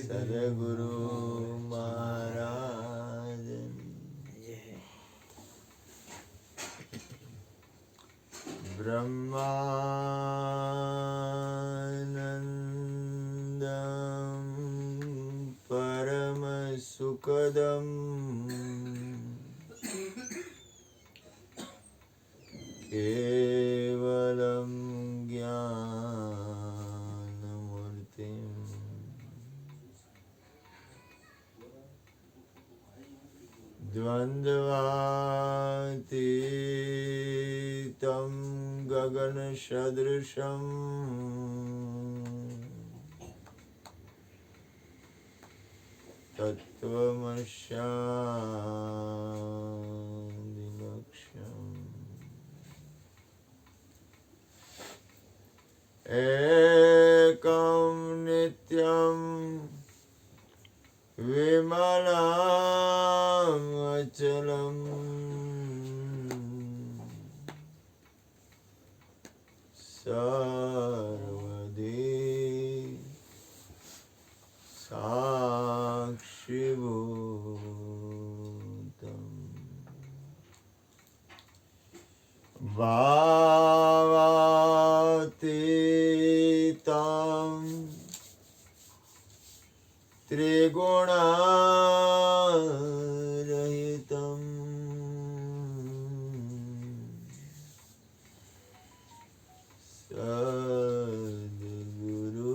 સદગુરુ મહારાજની બ્રહ્માનંદમ પરમ સુખદમ કેવલમ જ્ઞાનમૂર્તિમ દ્વંદ્વાતીતમ ગગન સદૃશમ તત્વમસ્યાદિલક્ષ્યમ એકમ નિત્યમ વિમલમ અચલમ સર્વધી સાક્ષીભૂતમ ભાવાતીતમ ત્રિગુણારહિતમ સદ્ગુરુ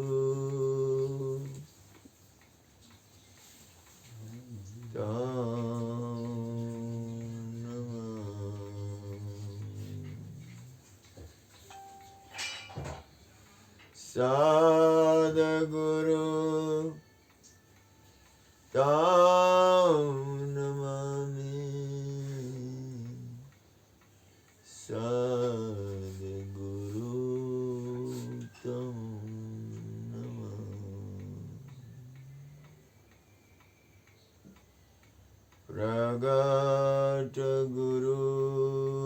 સદ્ગુરુ તમ નમામિ સદ્ગુરુ તમ નમામિ પ્રગટ ગુરુ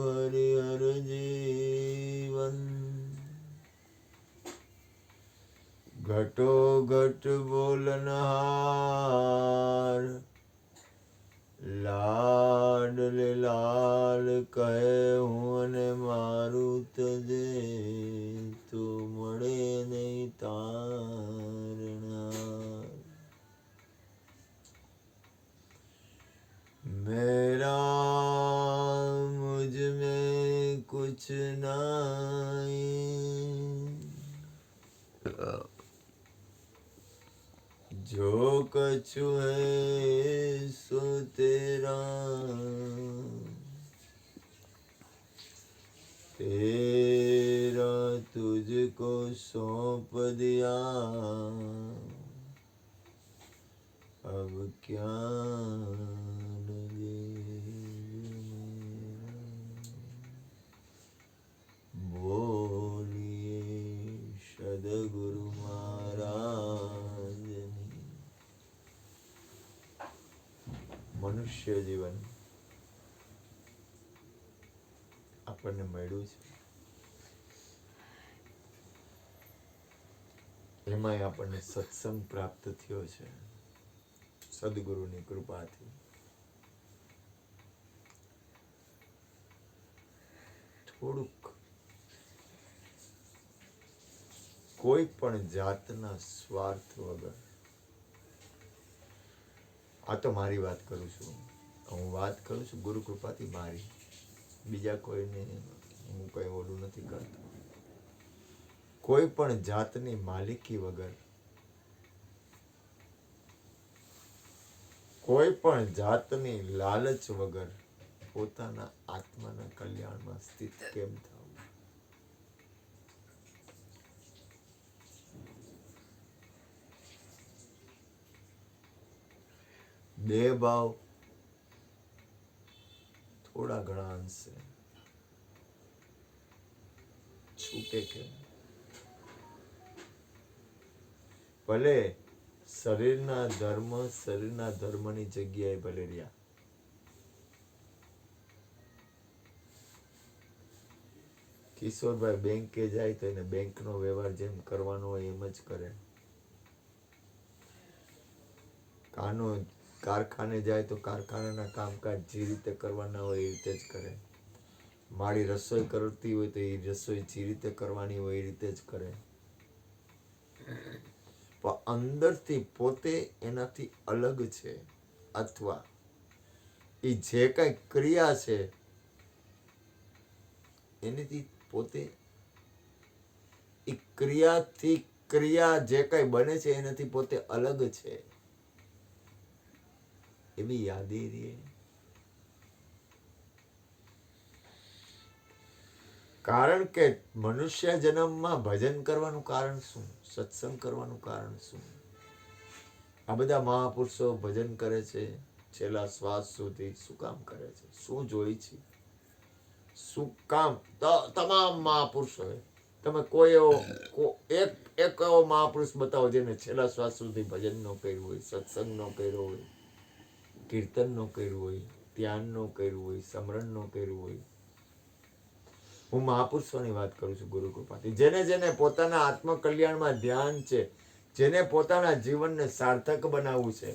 હરિહર જીવન ઘટો ઘટ બોલનહાર લાડલે લાલ કહે હું અને મારું તજે તું મળે નહીં તારનાર મેરા મુझ में कुछ नहीं जो कछु है सो तेरा तेरा तुझको सौंप दिया अब क्या लगे बोलिए सद्गुरु મહારાજની મનુષ્ય જીવન આપણને મળ્યું છે, એમાંય આપણને સત્સંગ પ્રાપ્ત થયો છે સદગુરુની કૃપાથી. થોડુંક કોઈ પણ જાતના સ્વાર્થ વગર, આ તો મારી વાત કરું છું, હું વાત કરું છું ગુરુ કૃપાથી મારી, બીજા કોઈને હું કઈ ઓલું નથી કરતો. કોઈ પણ જાતની માલિકી વગર, કોઈ પણ જાતની લાલચ વગર પોતાના આત્માના કલ્યાણમાં સ્થિત કેમ થવું? દેહ ભાવ થોડા ઘણા અંશે છૂટે કેમ? ભલે શરીરના ધર્મની જગ્યાએ ભલે રહ્યા, કિશોરભાઈ બેંકે જાય તો એને બેંકનો વ્યવહાર જેમ કરવાનો હોય એમ જ કરે. કાનો કારખાને જાય તો કારખાનાના કામકાજ જે રીતે કરવાના હોય એ રીતે જ કરે. મારી રસોઈ કરતી હોય તો એ રસોઈ જે રીતે કરવાની હોય એ રીતે જ કરે. પણ અંદરથી પોતે એનાથી અલગ છે, અથવા એ જે કઈ ક્રિયા છે એનાથી પોતે એ ક્રિયાથી ક્રિયા જે કઈ બને છે એનાથી પોતે અલગ છે એવી યાદી રહે. કારણ કે મનુષ્ય જન્મમાં ભજન કરવાનું કારણ શું? સત્સંગ કરવાનું કારણ શું? આ બધા મહાપુરુષો ભજન કરે છે છેલ્લા શ્વાસ સુધી. શું કામ કરે છે? શું જોઈ છે? શું કામ? તમામ મહાપુરુષોએ તમે કોઈ એવો એક એવો મહાપુરુષ બતાવો જેને છેલ્લા શ્વાસ સુધી ભજન ન કર્યું હોય, સત્સંગ ન કર્યો હોય, કીર્તન ન કર્યું હોય, ધ્યાન ન કર્યું હોય, સ્મરણ ન કર્યું હોય. હું મહાપુરુષોની વાત કરું છું ગુરુ કૃપાથી. જેને પોતાના આત્મકલ્યાણમાં ધ્યાન છે, જેને પોતાના જીવનને સાર્થક બનાવવું છે,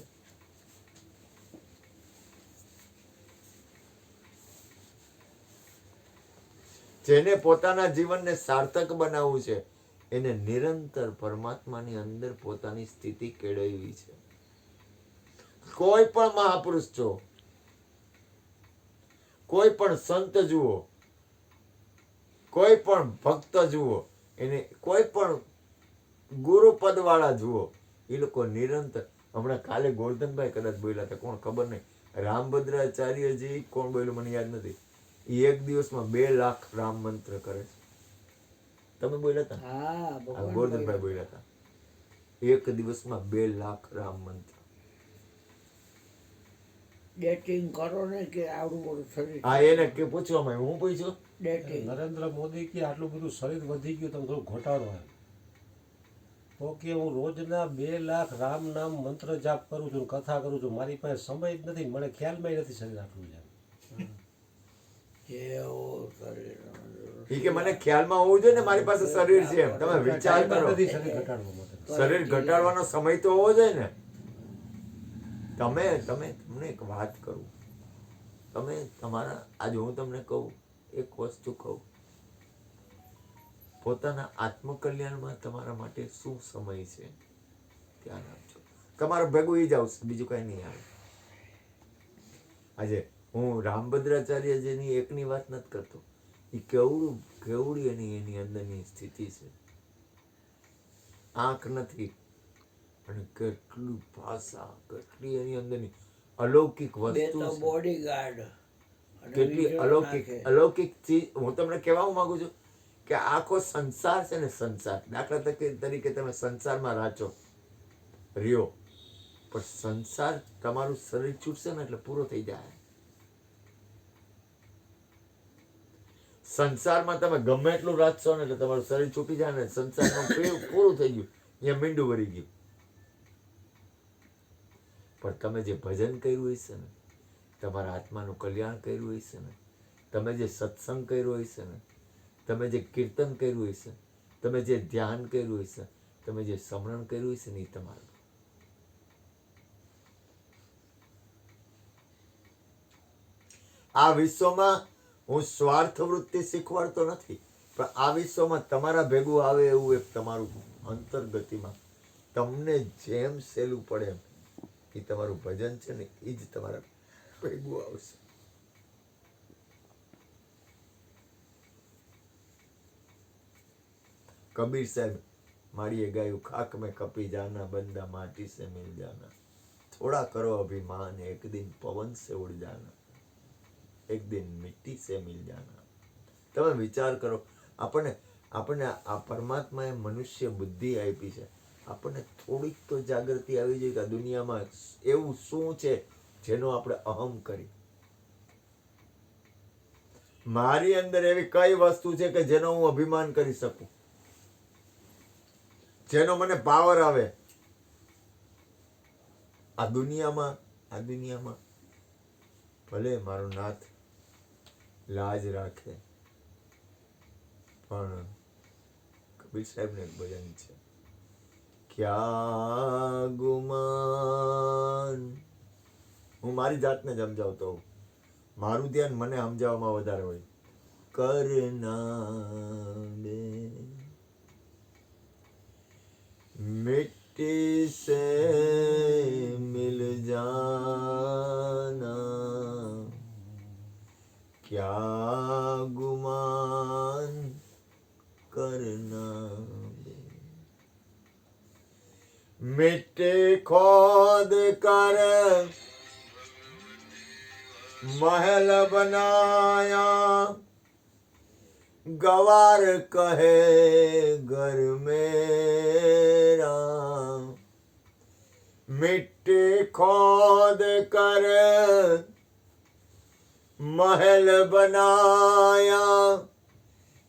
જેને પોતાના જીવનને સાર્થક બનાવવું છે, એને નિરંતર પરમાત્માની અંદર પોતાની સ્થિતિ કેળવવી છે. કોઈ પણ મહાપુરુષ જો, કોઈ પણ સંત જુઓ, કોઈ પણ ભક્ત જુઓ, એને કોઈ પણ ગુરુપદ વાળા જુઓ, એ લોકો નિરંતર, હમણાં કાલે ગોરધનભાઈ કદાચ બોલ્યા હતા, કોણ ખબર નહીં, રામભદ્રાચાર્યજી કોણ બોલ્યું મને યાદ નથી, એ એક દિવસમાં 2 લાખ રામ મંત્ર કરે છે. તમે બોલ્યા હતા? ગોરધનભાઈ બોલ્યા હતા, એક દિવસમાં 2 લાખ રામ મંત્ર. ડેટિંગ કરો ને કે આવડું બધું શરીર. હા, એને કે પૂછવામાં હું પૂછ્યું, નરેન્દ્ર મોદી કે આટલું બધું શરીર વધી ગયું તમે થોડું ઘટાડો એમ. તો કે હું રોજના 2 લાખ રામ નામ મંત્ર જાપ કરું છું, કથા કરું છું, મારી પાસે સમય જ નથી, મને ખ્યાલમાં નથી શરીર આટલું છે. એ કે મને ખ્યાલમાં હોવું જોઈએ ને મારી પાસે શરીર છે એમ. તમે વિચાર કરો, શરીર ઘટાડવા માટે શરીર ઘટાડવાનો સમય તો હોવો જોઈએ ને. તમને એક વાત કરું, તમે તમારા, આજે હું તમને કહું, એક વસ્તુ કહું, પોતાના આત્મકલ્યાણમાં તમારા માટે શું સમય છે ધ્યાન આપજો. તમારું ભેગું એ જ આવશે, બીજું કઈ નહીં આવે. આજે હું રામભદ્રાચાર્યજીની એકની વાત નથી કરતો, એ કેવડી એની અંદરની સ્થિતિ છે. આંખ નથી અને કેટલી ભાષા, કેટલી એની અંદરની અલૌકિક વસ્તુ છે, બોડીગાર્ડ, કેટલી અલૌકિક ચીજ. હું તમને કહેવા માંગુ છું કે આખો સંસાર છે ને, સંસાર, દાખલા તરીકે તમે સંસારમાં રાચો રહ્યો, પણ સંસાર તમારું શરીર છૂટશે ને એટલે પૂરો થઈ જાય. સંસારમાં તમે ગમે એટલું રાચશો ને એટલે તમારું શરીર છૂટી જાય ને સંસારનું પૂરું થઈ ગયું, અહીંયા મીંડું વળી ગયું. પણ તમે જે ભજન કર્યું હશે ને, તમારા આત્માનું કલ્યાણ કર્યું હશે ને, તમે જે સત્સંગ કર્યો હશે ને, તમે જે કીર્તન કર્યું હશે, તમે જે ધ્યાન કર્યું હશે, તમે જે સ્મરણ કર્યું હશે ને, એ તમારું. આ વિશ્વમાં હું સ્વાર્થ વૃત્તિ શીખવાડતો નથી, પણ આ વિશ્વમાં તમારા ભેગું આવે એવું એક તમારું અંતર્ગતિમાં તમને જેમ સહેલું પડે એમ એ તમારું ભજન છે ને, એ જ તમારા ભેગું આવશે. કબીર સાહેબ માડીએ ગાયું, ખાક મેં કપી જાના બંદા માટી સે મિલ જાના, થોડા કરો અભિમાન એક દિન પવન સે ઉડ જાના, એક દિન મિટ્ટી સે મિલ જાના. તમે વિચાર કરો, આપણને આ પરમાત્માએ મનુષ્ય બુદ્ધિ આપી છે, આપણને થોડીક તો જાગૃતિ આવી જોઈએ કે આ દુનિયામાં એવું શું છે જેનો આપણે અહમ કરી. મારી અંદર એવી કઈ વસ્તુ છે કે જેનો હું અભિમાન કરી શકું, જેનો મને પાવર આવે. આ દુનિયામાં ભલે મારો નાથ લાજ રાખે, પણ કબીર સાહેબને એક ભજન છે, ક્યા ગુમાન મારી જાતને જ સમજાવતો હોઉં. મારું ધ્યાન મને સમજાવવામાં વધારે હોય. કરના બે मिट्टी से मिल जाना क्या गुमान करना मिट्टी खोद कर महल बनाया गवार कहे घर मेरा मिट्टी खोद कर महल बनाया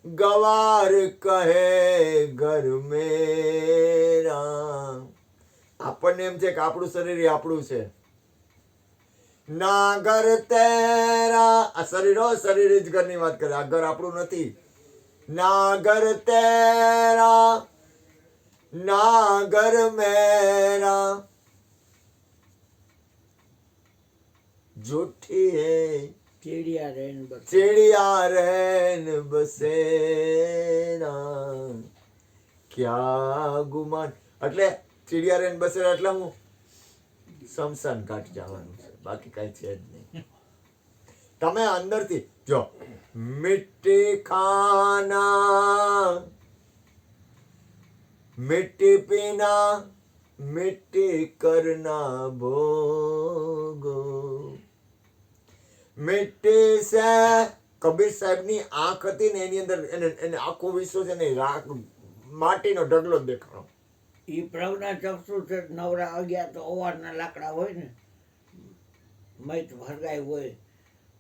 गवार કહે ઘર મેરા. આપણને એમ છે કે આપણું શરીર એ આપણું છે. ના ઘર તેરા, આ શરીર જ ઘરની વાત કરે, આ ઘર આપણું નથી. ના ઘર તેરા ના ઘર મેરા જૂઠી હૈ चिड़िया रैन बसेरा क्या ગુમાન. એટલે ચિડિયા રેન બસેરા એટલે હું શમશાન ઘાટ જવાનું છે, બાકી કઈ છે જ નહીં. તમે અંદરથી જો મિટ્ટી ખાના મિટ્ટી પીના મિટ્ટી કરના ભોગો. મિટ્ટી સે કબીર સાહેબની આંખ હતી ને એની અંદર એને આખું વિશ્વ છે ને માટીનો ઢગલો જ દેખાણો. એ પ્રજ્ઞા ચક્ષુ છે. નવરા અગિયાર તો ઓવારના લાકડા હોય ને, મૈત ભરગાય હોય,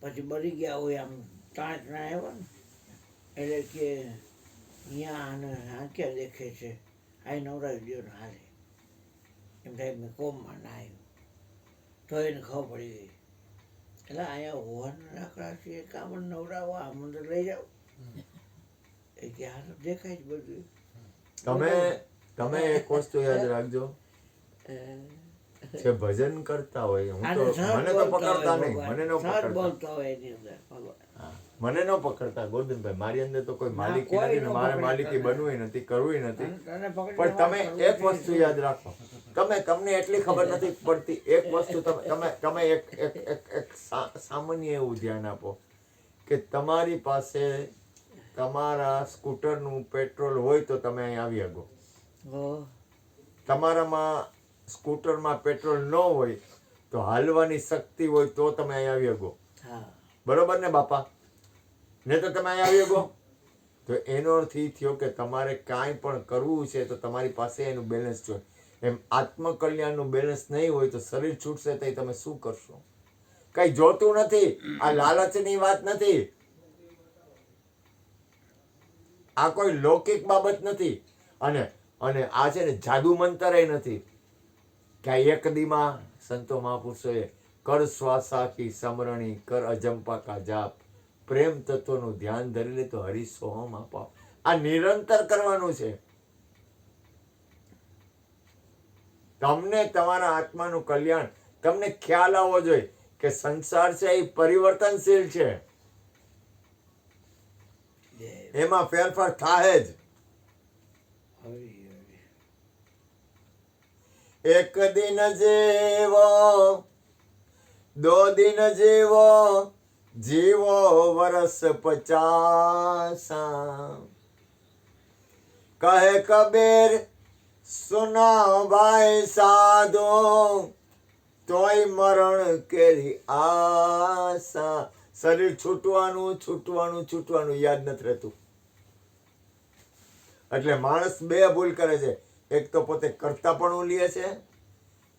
પછી બળી ગયા હોય, આમ તાંચના આવ્યા ને એટલે કે અહીંયા આને આંખ્યા દેખે છે, આ નવરાવી દો ને હાલે એમ થાય. મેં કોમમાં ના આવ્યું તો એને ખબર પડી ગઈ. એટલે અહીંયા હોવાના લાકડા છે, કામ નવરાવા આ મંદિર લઈ જાઓ એ કે આ તો દેખાય જ બધું. તમે એક વસ્તુ યાદ રાખજો, જે ભજન કરતા હોય, હું તો મને તો પકડતા નહીં, મને ન પકડતા ગોરધનભાઈ. મારી અંદર તો કોઈ માલિકી નથી ને મારે માલિકી બનવું નથી, કરવું નથી. પણ તમે એક વસ્તુ યાદ રાખો, તમને એટલી ખબર નથી પડતી. એક વસ્તુ તમે એક સામાન્ય એવું ધ્યાન આપો કે તમારી પાસે તમારા સ્કૂટરનું પેટ્રોલ હોય તો તમે અહીં આવી શકો. તમારામાં સ્કૂટરમાં પેટ્રોલ ન હોય તો હાલવાની શક્તિ હોય તો તમે અહીં આવી શકો. બરોબર ને બાપા? ને તો તમે અહીં આવી શકો. તો એનો અર્થ એ થયો કે તમારે કાંઈ પણ કરવું છે તો તમારી પાસે એનું બેલેન્સ જોઈએ. એમ આત્મકલ્યાણનું બેલેન્સ નહીં હોય તો શરીર છૂટશે તો તમે શું કરશો? કઈ જોતું નથી. આ લાલચની વાત નથી, આ કોઈ લૌકિક બાબત નથી. અને આ છે ને જાદુ મંતર એ નથી કે આ એક દીમાં સંતો મહાપુરુષોએ કર શ્વાસા કી સમરણી કર અજંપા કા જાપ પ્રેમ તત્વનું ધ્યાન ધરી લે તો હરિ સોહમ આપા. આ નિરંતર કરવાનું છે. તમને તમારા આત્માનું કલ્યાણ, તમને ખ્યાલ આવવો જોઈએ કે સંસાર છે એ પરિવર્તનશીલ છે, એમાં ફેરફાર થાય જ. એક દિન જેવો દો દિન જેવો જીવો વરસ 50. કહે કબીર સુના ભાઈ સાધો તોય મરણ કેરી આશા. શરીર છૂટવાનું યાદ નથી રહેતું. એટલે માણસ બે ભૂલ કરે છે. એક તો પોતે કરતાપણું લે છે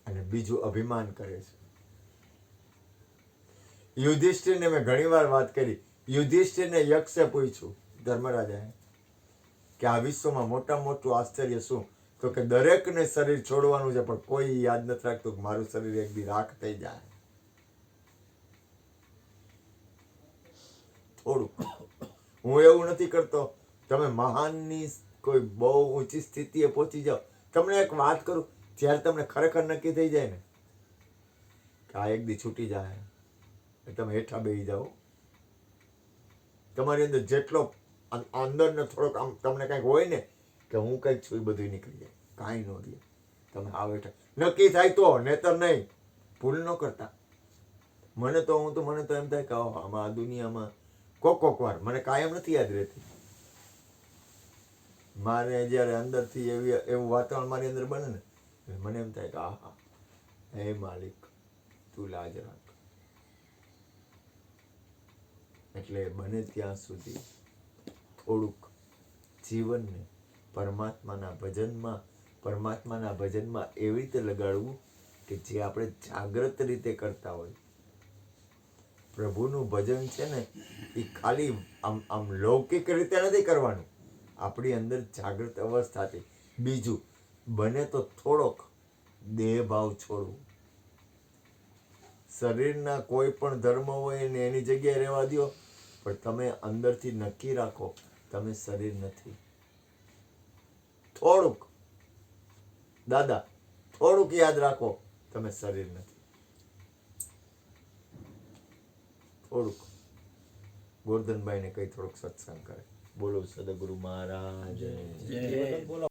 અને બીજું અભિમાન કરે છે. યુધિષ્ઠિરને મેં ઘણી વાર વાત કરી. યુધિષ્ઠિરને યક્ષે પૂછ્યું ધર્મરાજાએ કે આ વિશ્વમાં મોટામાં મોટું આશ્ચર્ય શું? તો કે દરેકને શરીર છોડવાનું છે પણ કોઈ યાદ નથી રાખતું કે મારું શરીર એક દી રાખ થઈ જાય. થોડું હું એવું નથી કરતો. તમે મહાનની કોઈ બહુ ઊંચી સ્થિતિએ પહોંચી જાઓ. તમને એક વાત કરું, જ્યારે તમને ખરેખર નક્કી થઈ જાય ને કે આ એક દી છૂટી જાય એટલે તમે હેઠા બેસી જાઓ. તમારી અંદર જેટલો અંદરનો થોડોક આમ તમને કંઈક હોય ને કે હું કંઈક છું, એ બધું નીકળી જાય, કાંઈ ન રહે. તમે આવો હેઠા નક્કી થાય તો, નહીતર નહીં. ભૂલ ન કરતા. મને તો એમ થાય કે આમાં આ દુનિયામાં કોક વાર મને કાયમ નથી યાદ રહેતી. મારે જ્યારે અંદરથી એવું વાતાવરણ મારી અંદર બને ને, મને એમ થાય કે આહા, હે માલિક તું લાજ રાખ. એટલે બને ત્યાં સુધી થોડુંક જીવનને પરમાત્માના ભજનમાં એવી રીતે લગાડવું કે જે આપણે જાગ્રત રીતે કરતા હોય. પ્રભુનું ભજન છે ને એ ખાલી આમ લૌકિક રીતે નથી કરવાનું, આપણી અંદર જાગૃત અવસ્થાથી. બીજું, બને તો થોડોક દેહ ભાવ છોડવું. શરીરના કોઈ પણ ધર્મ હોય ને એની જગ્યાએ રહેવા દો, પણ તમે અંદરથી નક્કી રાખો તમે શરીર નથી. થોડુંક દાદા, થોડુંક યાદ રાખો તમે શરીર નથી. થોડુંક ગોરધનભાઈને કઈ થોડોક સત્સંગ કરે. બોલો સદગુરુ મહારાજ. બોલો